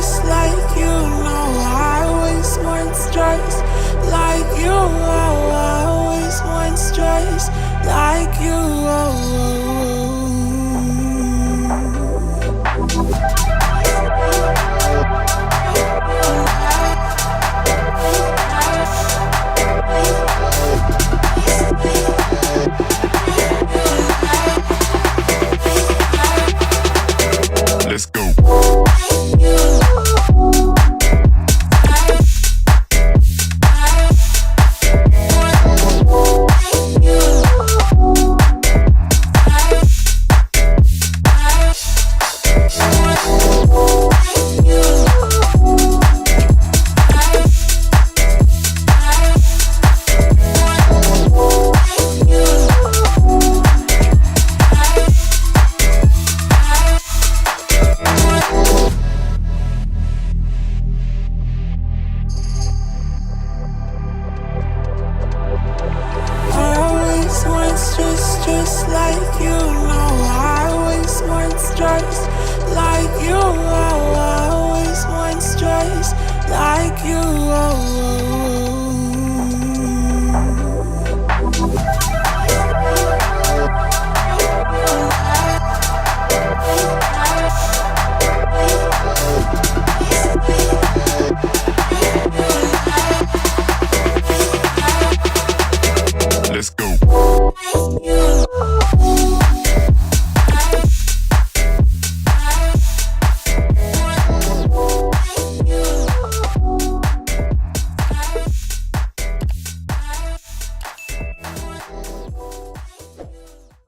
just like you. No, I always want stress like you. Oh, I always want stress like you. Let's go. Just like you, no, I always want stress like you. Oh, I always want stress like you. Oh.